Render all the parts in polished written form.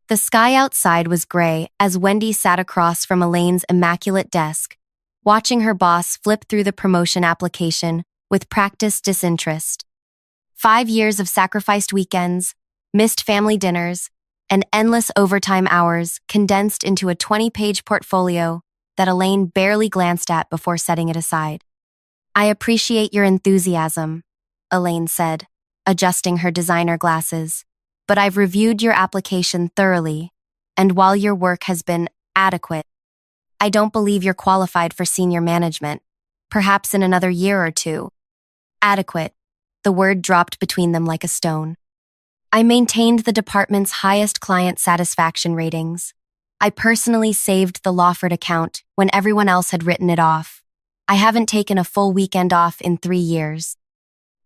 The sky outside was gray as Wendy sat across from Elaine's immaculate desk, watching her boss flip through the promotion application with practiced disinterest. 5 years of sacrificed weekends, missed family dinners, and endless overtime hours condensed into a 20-page portfolio that Elaine barely glanced at before setting it aside. "I appreciate your enthusiasm," Elaine said, adjusting her designer glasses. "But I've reviewed your application thoroughly, and while your work has been adequate, I don't believe you're qualified for senior management, perhaps in another year or two." Adequate. The word dropped between them like a stone. "I maintained the department's highest client satisfaction ratings. I personally saved the Lawford account when everyone else had written it off. I haven't taken a full weekend off in 3 years."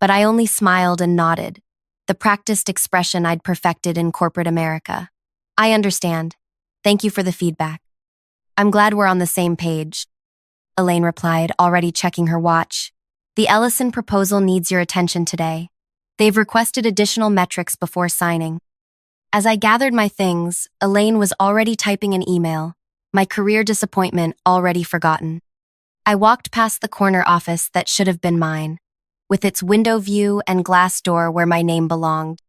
But I only smiled and nodded, the practiced expression I'd perfected in corporate America. "I understand. Thank you for the feedback. I'm glad we're on the same page," Elaine replied, already checking her watch. "The Ellison proposal needs your attention today. They've requested additional metrics before signing." As I gathered my things, Elaine was already typing an email, my career disappointment already forgotten. I walked past the corner office that should have been mine, with its window view and glass door where my name belonged.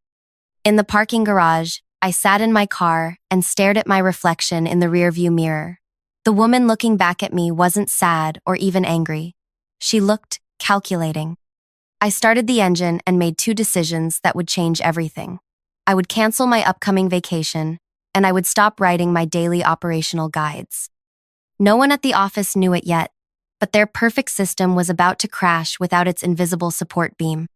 In the parking garage, I sat in my car and stared at my reflection in the rearview mirror. The woman looking back at me wasn't sad or even angry. She looked calculating. I started the engine and made 2 decisions that would change everything. I would cancel my upcoming vacation, and I would stop writing my daily operational guides. No one at the office knew it yet, but their perfect system was about to crash without its invisible support beam.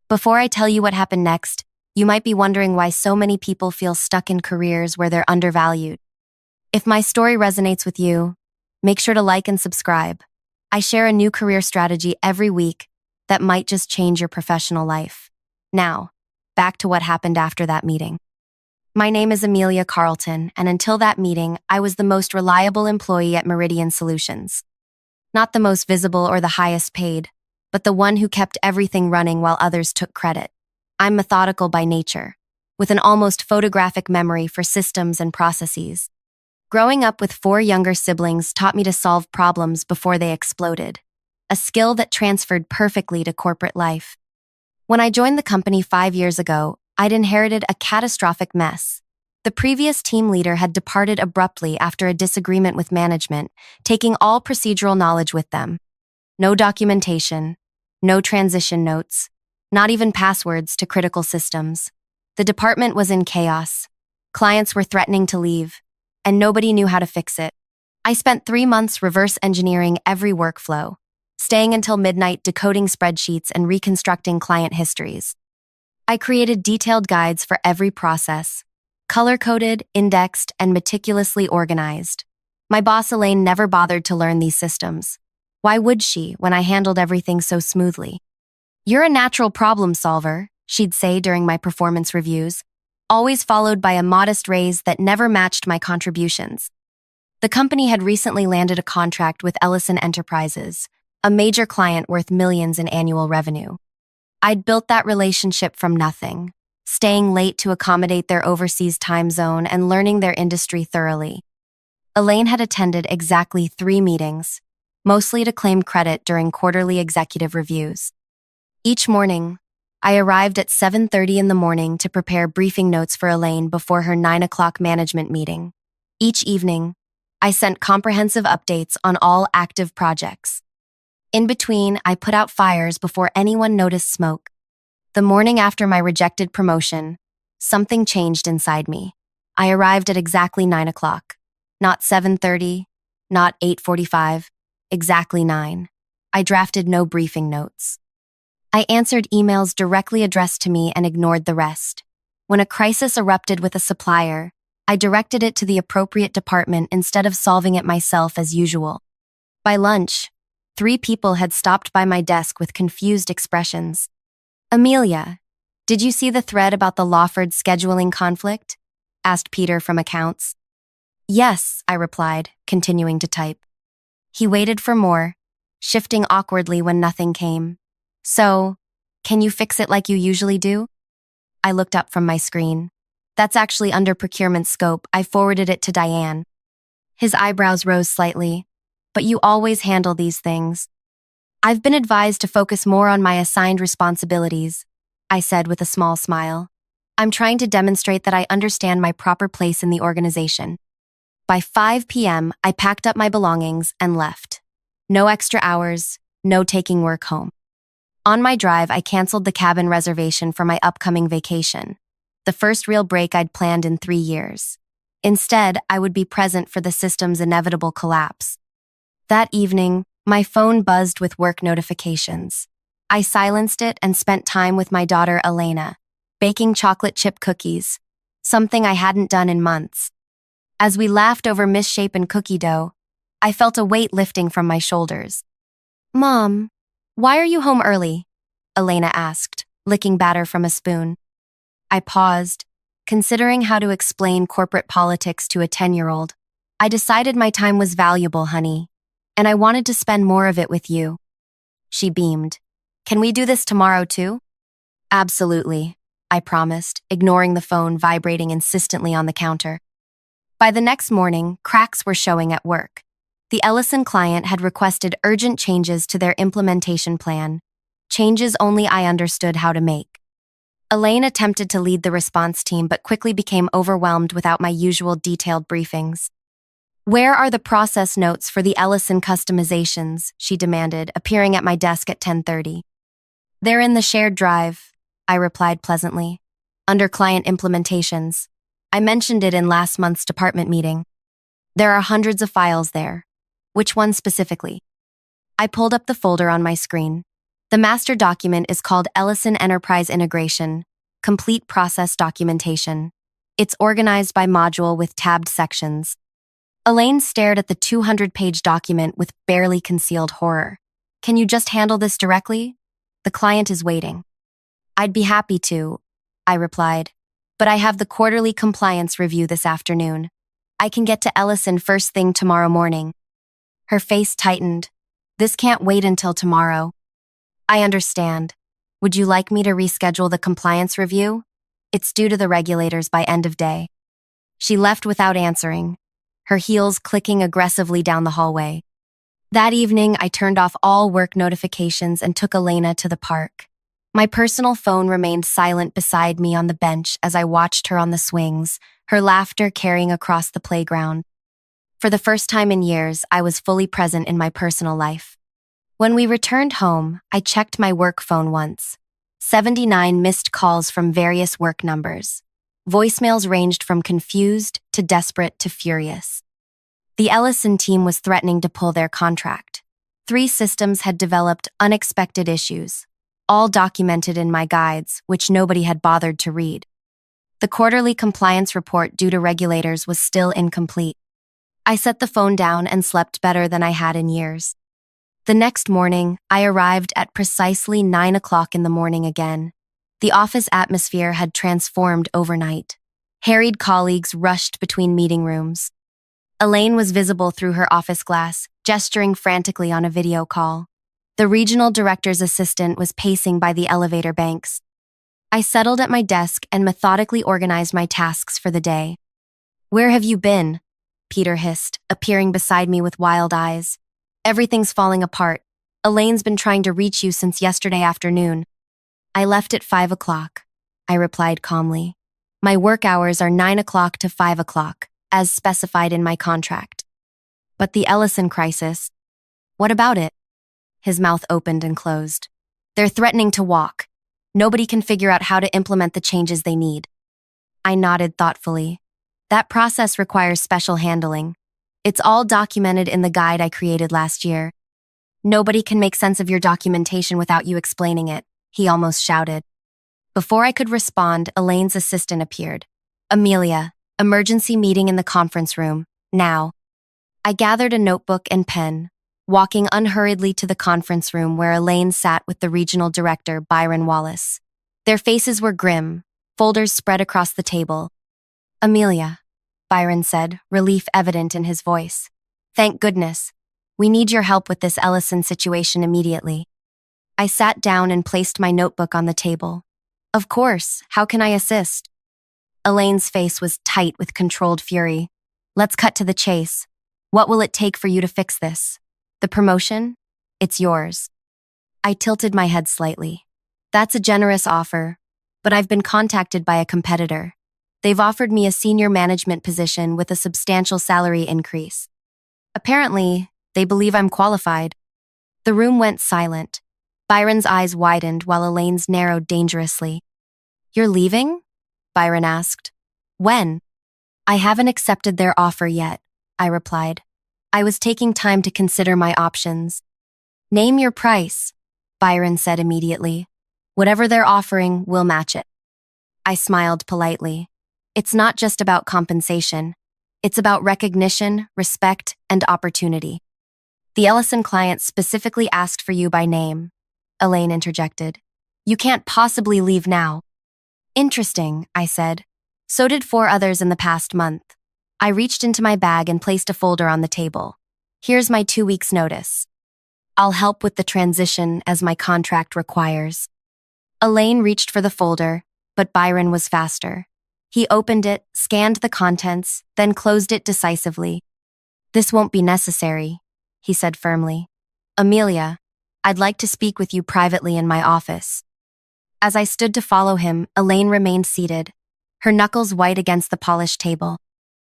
Before I tell you what happened next, you might be wondering why so many people feel stuck in careers where they're undervalued. If my story resonates with you, make sure to like and subscribe. I share a new career strategy every week that might just change your professional life. Now, back to what happened after that meeting. My name is Amelia Carlton, and until that meeting, I was the most reliable employee at Meridian Solutions. Not the most visible or the highest paid, but the one who kept everything running while others took credit. I'm methodical by nature, with an almost photographic memory for systems and processes. Growing up with 4 younger siblings taught me to solve problems before they exploded, a skill that transferred perfectly to corporate life. When I joined the company 5 years ago, I'd inherited a catastrophic mess. The previous team leader had departed abruptly after a disagreement with management, taking all procedural knowledge with them. No documentation, no transition notes, not even passwords to critical systems. The department was in chaos. Clients were threatening to leave, and nobody knew how to fix it. I spent 3 months reverse engineering every workflow, staying until midnight decoding spreadsheets and reconstructing client histories. I created detailed guides for every process, color-coded, indexed, and meticulously organized. My boss Elaine never bothered to learn these systems. Why would she when I handled everything so smoothly? "You're a natural problem solver," she'd say during my performance reviews, always followed by a modest raise that never matched my contributions. The company had recently landed a contract with Ellison Enterprises, a major client worth millions in annual revenue. I'd built that relationship from nothing, staying late to accommodate their overseas time zone and learning their industry thoroughly. Elaine had attended exactly 3 meetings, mostly to claim credit during quarterly executive reviews. Each morning, I arrived at 7:30 in the morning to prepare briefing notes for Elaine before her 9 o'clock management meeting. Each evening, I sent comprehensive updates on all active projects. In between, I put out fires before anyone noticed smoke. The morning after my rejected promotion, something changed inside me. I arrived at exactly 9 o'clock. Not 7:30, not 8:45, exactly 9. I drafted no briefing notes. I answered emails directly addressed to me and ignored the rest. When a crisis erupted with a supplier, I directed it to the appropriate department instead of solving it myself as usual. By lunch, 3 people had stopped by my desk with confused expressions. "Amelia, did you see the thread about the Lawford scheduling conflict?" asked Peter from accounts. "Yes," I replied, continuing to type. He waited for more, shifting awkwardly when nothing came. "So, can you fix it like you usually do?" I looked up from my screen. That's actually under procurement scope. I forwarded it to Diane. His eyebrows rose slightly. But you always handle these things. I've been advised to focus more on my assigned responsibilities, I said with a small smile. I'm trying to demonstrate that I understand my proper place in the organization. By 5 p.m., I packed up my belongings and left. No extra hours, no taking work home. On my drive, I canceled the cabin reservation for my upcoming vacation, the first real break I'd planned in 3 years. Instead, I would be present for the system's inevitable collapse. That evening, my phone buzzed with work notifications. I silenced it and spent time with my daughter Elena, baking chocolate chip cookies, something I hadn't done in months. As we laughed over misshapen cookie dough, I felt a weight lifting from my shoulders. Mom, why are you home early? Elena asked, licking batter from a spoon. I paused, considering how to explain corporate politics to a 10-year-old. I decided my time was valuable, honey, and I wanted to spend more of it with you. She beamed. Can we do this tomorrow too? Absolutely, I promised, ignoring the phone vibrating insistently on the counter. By the next morning, cracks were showing at work. The Ellison client had requested urgent changes to their implementation plan, changes only I understood how to make. Elaine attempted to lead the response team but quickly became overwhelmed without my usual detailed briefings. Where are the process notes for the Ellison customizations? She demanded, appearing at my desk at 10:30. They're in the shared drive, I replied pleasantly. Under client implementations. I mentioned it in last month's department meeting. There are hundreds of files there. Which one specifically? I pulled up the folder on my screen. The master document is called Ellison Enterprise Integration, Complete Process Documentation. It's organized by module with tabbed sections. Elaine stared at the 200-page document with barely concealed horror. Can you just handle this directly? The client is waiting. I'd be happy to, I replied, but I have the quarterly compliance review this afternoon. I can get to Ellison first thing tomorrow morning. Her face tightened. This can't wait until tomorrow. I understand. Would you like me to reschedule the compliance review? It's due to the regulators by end of day. She left without answering, her heels clicking aggressively down the hallway. That evening, I turned off all work notifications and took Elena to the park. My personal phone remained silent beside me on the bench as I watched her on the swings, her laughter carrying across the playground. For the first time in years, I was fully present in my personal life. When we returned home, I checked my work phone once. 79 missed calls from various work numbers. Voicemails ranged from confused to desperate to furious. The Ellison team was threatening to pull their contract. 3 systems had developed unexpected issues, all documented in my guides, which nobody had bothered to read. The quarterly compliance report due to regulators was still incomplete. I set the phone down and slept better than I had in years. The next morning, I arrived at precisely 9 o'clock in the morning again. The office atmosphere had transformed overnight. Harried colleagues rushed between meeting rooms. Elaine was visible through her office glass, gesturing frantically on a video call. The regional director's assistant was pacing by the elevator banks. I settled at my desk and methodically organized my tasks for the day. Where have you been? Peter hissed, appearing beside me with wild eyes. Everything's falling apart. Elaine's been trying to reach you since yesterday afternoon. I left at 5 o'clock, I replied calmly. My work hours are 9 o'clock to 5 o'clock, as specified in my contract. But the Ellison crisis, what about it? His mouth opened and closed. They're threatening to walk. Nobody can figure out how to implement the changes they need. I nodded thoughtfully. That process requires special handling. It's all documented in the guide I created last year. Nobody can make sense of your documentation without you explaining it, he almost shouted. Before I could respond, Elaine's assistant appeared. Amelia, emergency meeting in the conference room, now. I gathered a notebook and pen, walking unhurriedly to the conference room where Elaine sat with the regional director, Byron Wallace. Their faces were grim, folders spread across the table. Amelia, Byron said, relief evident in his voice. Thank goodness. We need your help with this Ellison situation immediately. I sat down and placed my notebook on the table. Of course, how can I assist? Elaine's face was tight with controlled fury. Let's cut to the chase. What will it take for you to fix this? The promotion? It's yours. I tilted my head slightly. That's a generous offer, but I've been contacted by a competitor. They've offered me a senior management position with a substantial salary increase. Apparently, they believe I'm qualified. The room went silent. Byron's eyes widened while Elaine's narrowed dangerously. You're leaving? Byron asked. When? I haven't accepted their offer yet, I replied. I was taking time to consider my options. Name your price, Byron said immediately. Whatever they're offering, we'll match it. I smiled politely. It's not just about compensation. It's about recognition, respect, and opportunity. The Ellison client specifically asked for you by name, Elaine interjected. You can't possibly leave now. Interesting, I said. So did 4 others in the past month. I reached into my bag and placed a folder on the table. Here's my 2 weeks' notice. I'll help with the transition as my contract requires. Elaine reached for the folder, but Byron was faster. He opened it, scanned the contents, then closed it decisively. This won't be necessary, he said firmly. Amelia, I'd like to speak with you privately in my office. As I stood to follow him, Elaine remained seated, her knuckles white against the polished table.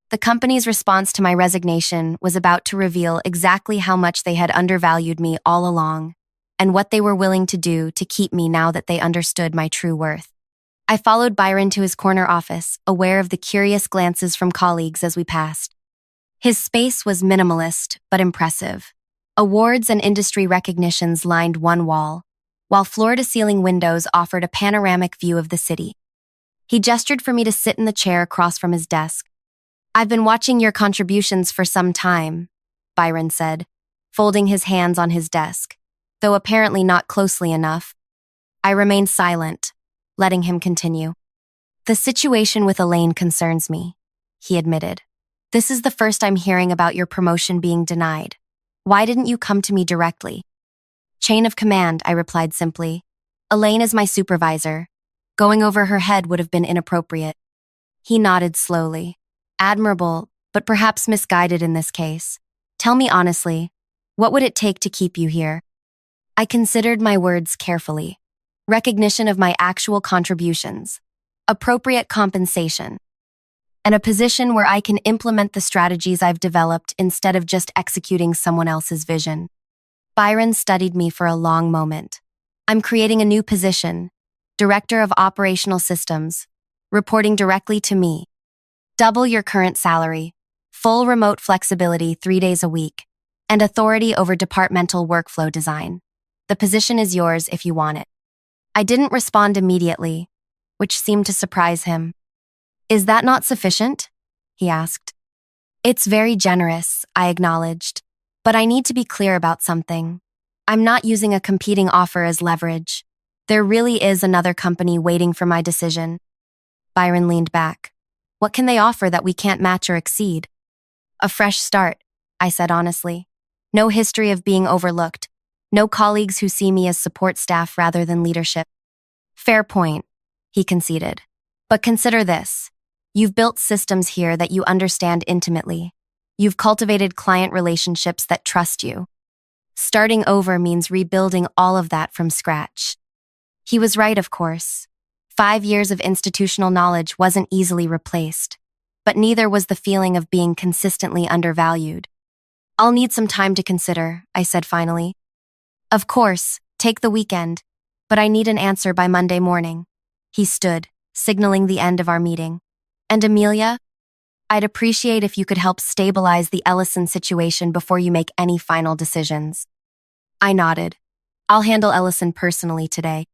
The company's response to my resignation was about to reveal exactly how much they had undervalued me all along, and what they were willing to do to keep me now that they understood my true worth. I followed Byron to his corner office, aware of the curious glances from colleagues as we passed. His space was minimalist, but impressive. Awards and industry recognitions lined one wall, while floor-to-ceiling windows offered a panoramic view of the city. He gestured for me to sit in the chair across from his desk. I've been watching your contributions for some time, Byron said, folding his hands on his desk, though apparently not closely enough. I remained silent, letting him continue. The situation with Elaine concerns me, he admitted. This is the first I'm hearing about your promotion being denied. Why didn't you come to me directly? Chain of command, I replied simply. Elaine is my supervisor. Going over her head would have been inappropriate. He nodded slowly. Admirable, but perhaps misguided in this case. Tell me honestly, what would it take to keep you here? I considered my words carefully. Recognition of my actual contributions, appropriate compensation, and a position where I can implement the strategies I've developed instead of just executing someone else's vision. Byron studied me for a long moment. I'm creating a new position, Director of Operational Systems, reporting directly to me. Double your current salary, full remote flexibility 3 days a week, and authority over departmental workflow design. The position is yours if you want it. I didn't respond immediately, which seemed to surprise him. Is that not sufficient? He asked. It's very generous, I acknowledged, but I need to be clear about something. I'm not using a competing offer as leverage. There really is another company waiting for my decision. Byron leaned back. What can they offer that we can't match or exceed? A fresh start, I said honestly. No history of being overlooked. No colleagues who see me as support staff rather than leadership. Fair point, he conceded. But consider this. You've built systems here that you understand intimately. You've cultivated client relationships that trust you. Starting over means rebuilding all of that from scratch. He was right, of course. 5 years of institutional knowledge wasn't easily replaced, but neither was the feeling of being consistently undervalued. I'll need some time to consider, I said finally. Of course, take the weekend, but I need an answer by Monday morning. He stood, signaling the end of our meeting. And Amelia, I'd appreciate if you could help stabilize the Ellison situation before you make any final decisions. I nodded. I'll handle Ellison personally today.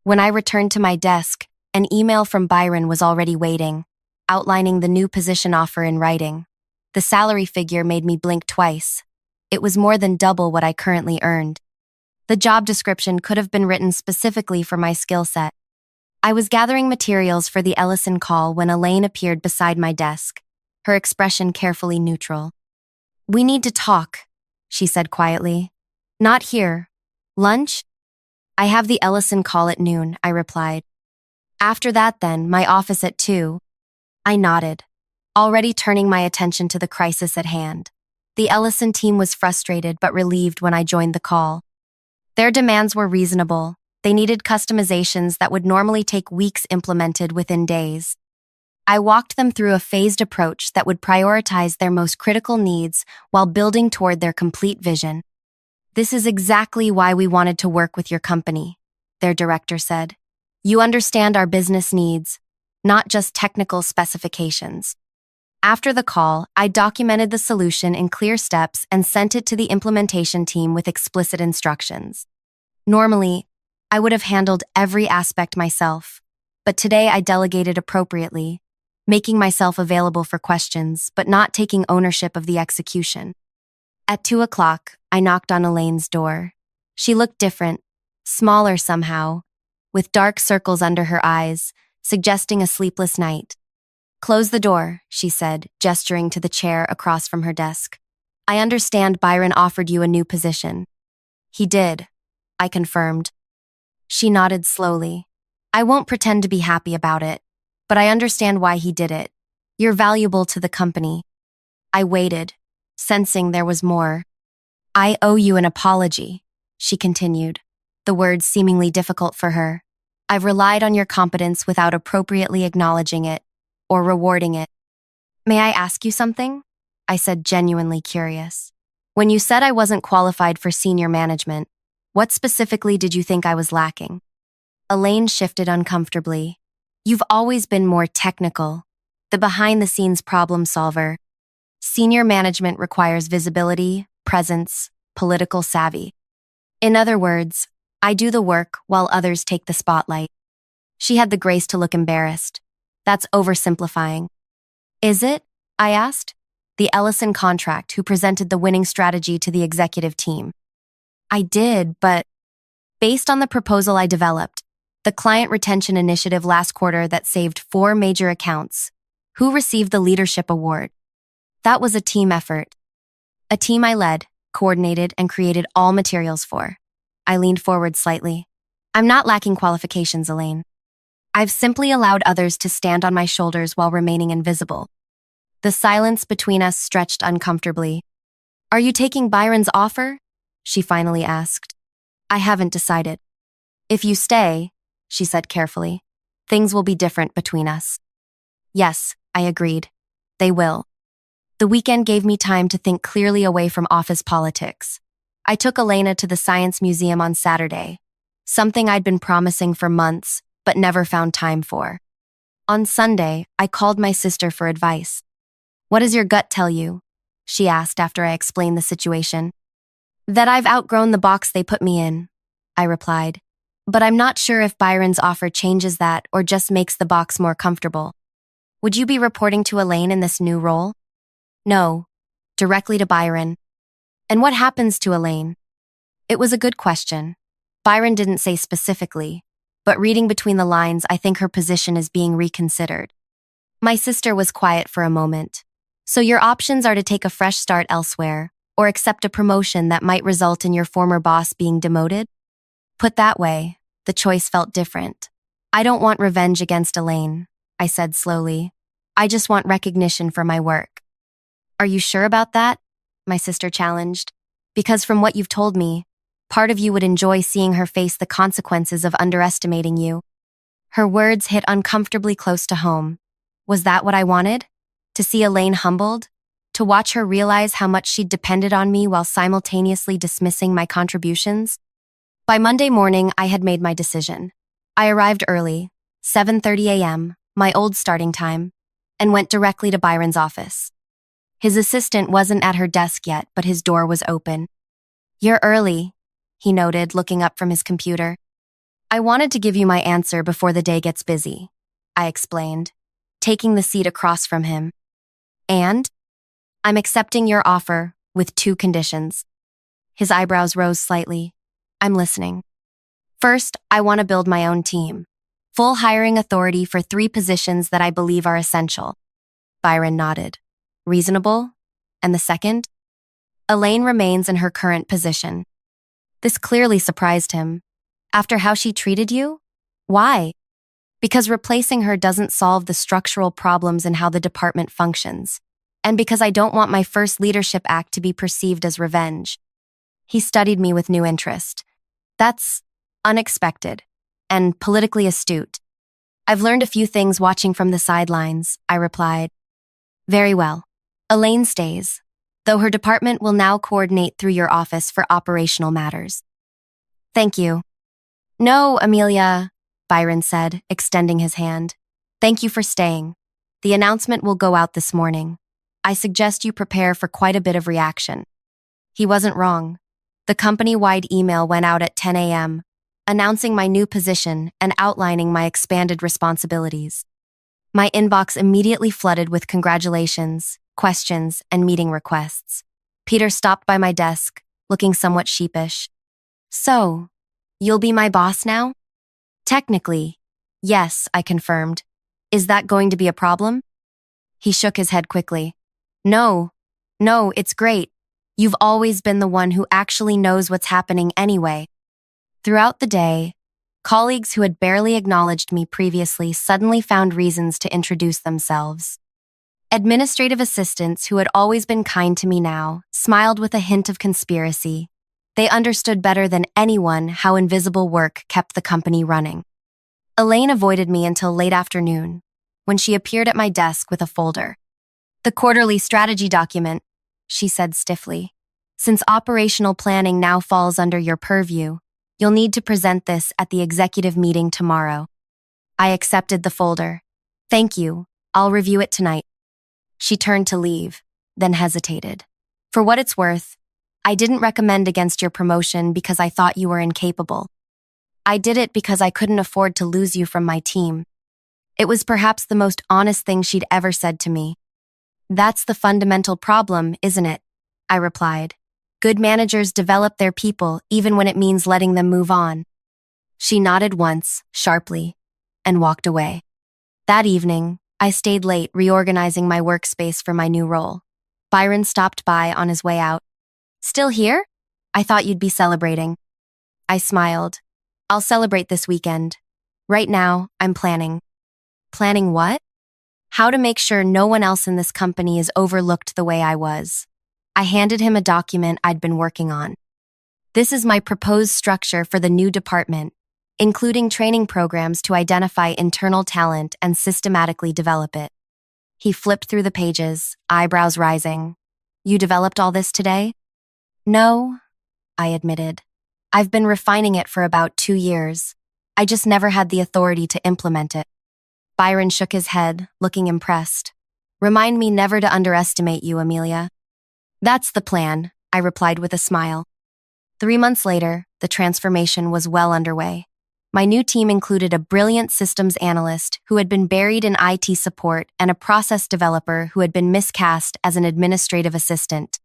When I returned to my desk, an email from Byron was already waiting, outlining the new position offer in writing. The salary figure made me blink twice. It was more than double what I currently earned. The job description could have been written specifically for my skill set. I was gathering materials for the Ellison call when Elaine appeared beside my desk, her expression carefully neutral. We need to talk, she said quietly. Not here. Lunch? I have the Ellison call at noon, I replied. After that then, my office at 2. I nodded, already turning my attention to the crisis at hand. The Ellison team was frustrated but relieved when I joined the call. Their demands were reasonable. They needed customizations that would normally take weeks implemented within days. I walked them through a phased approach that would prioritize their most critical needs while building toward their complete vision. "This is exactly why we wanted to work with your company," their director said. "You understand our business needs, not just technical specifications." After the call, I documented the solution in clear steps and sent it to the implementation team with explicit instructions. Normally, I would have handled every aspect myself, but today I delegated appropriately, making myself available for questions, but not taking ownership of the execution. At 2 o'clock, I knocked on Elaine's door. She looked different, smaller somehow, with dark circles under her eyes, suggesting a sleepless night. "Close the door," she said, gesturing to the chair across from her desk. "I understand Byron offered you a new position." "He did," I confirmed. She nodded slowly. "I won't pretend to be happy about it, but I understand why he did it. You're valuable to the company." I waited, sensing there was more. "I owe you an apology," she continued, the words seemingly difficult for her. "I've relied on your competence without appropriately acknowledging it or rewarding it." "May I ask you something?" I said, genuinely curious. "When you said I wasn't qualified for senior management, what specifically did you think I was lacking?" Elaine shifted uncomfortably. "You've always been more technical, the behind-the-scenes problem solver. Senior management requires visibility, presence, political savvy. In other words, I do the work while others take the spotlight." She had the grace to look embarrassed. "That's oversimplifying." "Is it?" I asked. "The Ellison contract who presented the winning strategy to the executive team." "I did, but based on the proposal I developed, the client retention initiative last quarter that saved 4 major accounts, who received the leadership award? That was a team effort. A team I led, coordinated, and created all materials for." I leaned forward slightly. "I'm not lacking qualifications, Elaine. I've simply allowed others to stand on my shoulders while remaining invisible." The silence between us stretched uncomfortably. "Are you taking Byron's offer?" she finally asked. "I haven't decided. If you stay," she said carefully, "things will be different between us." "Yes," I agreed. "They will." The weekend gave me time to think clearly away from office politics. I took Elena to the Science Museum on Saturday, something I'd been promising for months, but never found time for. On Sunday, I called my sister for advice. "What does your gut tell you?" she asked after I explained the situation. "That I've outgrown the box they put me in," I replied. "But I'm not sure if Byron's offer changes that or just makes the box more comfortable." "Would you be reporting to Elaine in this new role?" "No, directly to Byron." "And what happens to Elaine?" It was a good question. Byron didn't say specifically, but reading between the lines, I think her position is being reconsidered. My sister was quiet for a moment. "So your options are to take a fresh start elsewhere, or accept a promotion that might result in your former boss being demoted?" Put that way, the choice felt different. "I don't want revenge against Elaine," I said slowly. "I just want recognition for my work." "Are you sure about that?" my sister challenged. "Because from what you've told me, part of you would enjoy seeing her face the consequences of underestimating you." Her words hit uncomfortably close to home. Was that what I wanted? To see Elaine humbled? To watch her realize how much she'd depended on me while simultaneously dismissing my contributions? By Monday morning, I had made my decision. I arrived early, 7:30 a.m., my old starting time, and went directly to Byron's office. His assistant wasn't at her desk yet, but his door was open. "You're early," he noted, looking up from his computer. "I wanted to give you my answer before the day gets busy," I explained, taking the seat across from him. "And? I'm accepting your offer with 2 conditions." His eyebrows rose slightly. "I'm listening." "First, I want to build my own team. Full hiring authority for 3 positions that I believe are essential." Byron nodded. "Reasonable? And the second?" "Elaine remains in her current position." This clearly surprised him. "After how she treated you? Why?" Because replacing her doesn't solve the structural problems in how the department functions, and because I don't want my first leadership act to be perceived as revenge. He studied me with new interest. That's unexpected and politically astute. I've learned a few things watching from the sidelines, I replied. Very well. Elaine stays, though her department will now coordinate through your office for operational matters. Thank you. No, Amelia, Byron said, extending his hand. Thank you for staying. The announcement will go out this morning. I suggest you prepare for quite a bit of reaction. He wasn't wrong. The company-wide email went out at 10 a.m., announcing my new position and outlining my expanded responsibilities. My inbox immediately flooded with congratulations, questions, and meeting requests. Peter stopped by my desk, looking somewhat sheepish. So, you'll be my boss now? Technically, yes, I confirmed. Is that going to be a problem? He shook his head quickly. No, it's great. You've always been the one who actually knows what's happening anyway. Throughout the day, colleagues who had barely acknowledged me previously suddenly found reasons to introduce themselves. Administrative assistants who had always been kind to me now smiled with a hint of conspiracy. They understood better than anyone how invisible work kept the company running. Elaine avoided me until late afternoon, when she appeared at my desk with a folder. The quarterly strategy document, she said stiffly. Since operational planning now falls under your purview, you'll need to present this at the executive meeting tomorrow. I accepted the folder. Thank you. I'll review it tonight. She turned to leave, then hesitated. For what it's worth, I didn't recommend against your promotion because I thought you were incapable. I did it because I couldn't afford to lose you from my team. It was perhaps the most honest thing she'd ever said to me. That's the fundamental problem, isn't it? I replied. Good managers develop their people even when it means letting them move on. She nodded once, sharply, and walked away. That evening, I stayed late reorganizing my workspace for my new role. Byron stopped by on his way out. Still here? I thought you'd be celebrating. I smiled. I'll celebrate this weekend. Right now, I'm planning. Planning what? How to make sure no one else in this company is overlooked the way I was. I handed him a document I'd been working on. This is my proposed structure for the new department, including training programs to identify internal talent and systematically develop it. He flipped through the pages, eyebrows rising. You developed all this today? No, I admitted. I've been refining it for about 2 years. I just never had the authority to implement it. Byron shook his head, looking impressed. Remind me never to underestimate you, Amelia. That's the plan, I replied with a smile. 3 months later, the transformation was well underway. My new team included a brilliant systems analyst who had been buried in IT support and a process developer who had been miscast as an administrative assistant.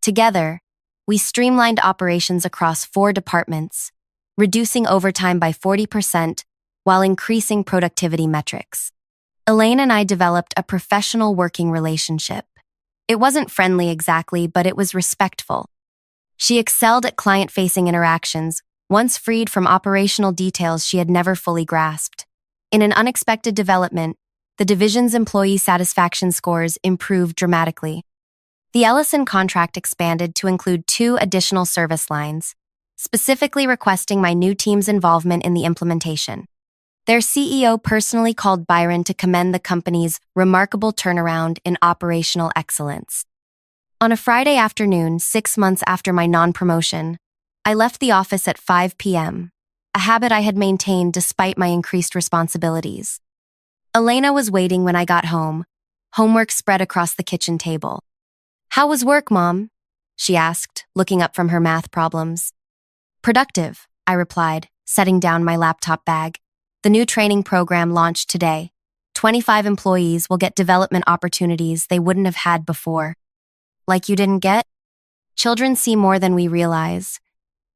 Together, we streamlined operations across 4 departments, reducing overtime by 40% while increasing productivity metrics. Elaine and I developed a professional working relationship. It wasn't friendly exactly, but it was respectful. She excelled at client-facing interactions, once freed from operational details she had never fully grasped. In an unexpected development, the division's employee satisfaction scores improved dramatically. The Ellison contract expanded to include 2 additional service lines, specifically requesting my new team's involvement in the implementation. Their CEO personally called Byron to commend the company's remarkable turnaround in operational excellence. On a Friday afternoon, 6 months after my non-promotion, I left the office at 5 p.m., a habit I had maintained despite my increased responsibilities. Elena was waiting when I got home, homework spread across the kitchen table. How was work, Mom? She asked, looking up from her math problems. Productive, I replied, setting down my laptop bag. The new training program launched today. 25 employees will get development opportunities they wouldn't have had before. Like you didn't get? Children see more than we realize.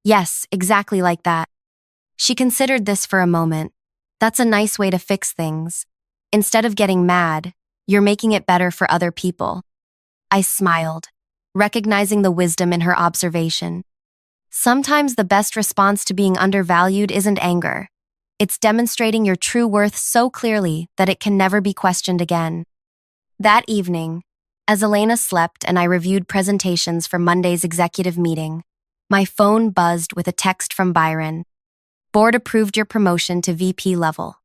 Yes, exactly like that. She considered this for a moment. That's a nice way to fix things. Instead of getting mad, you're making it better for other people. I smiled, recognizing the wisdom in her observation. Sometimes the best response to being undervalued isn't anger. It's demonstrating your true worth so clearly that it can never be questioned again. That evening, as Elena slept and I reviewed presentations for Monday's executive meeting, my phone buzzed with a text from Byron. Board approved your promotion to VP level.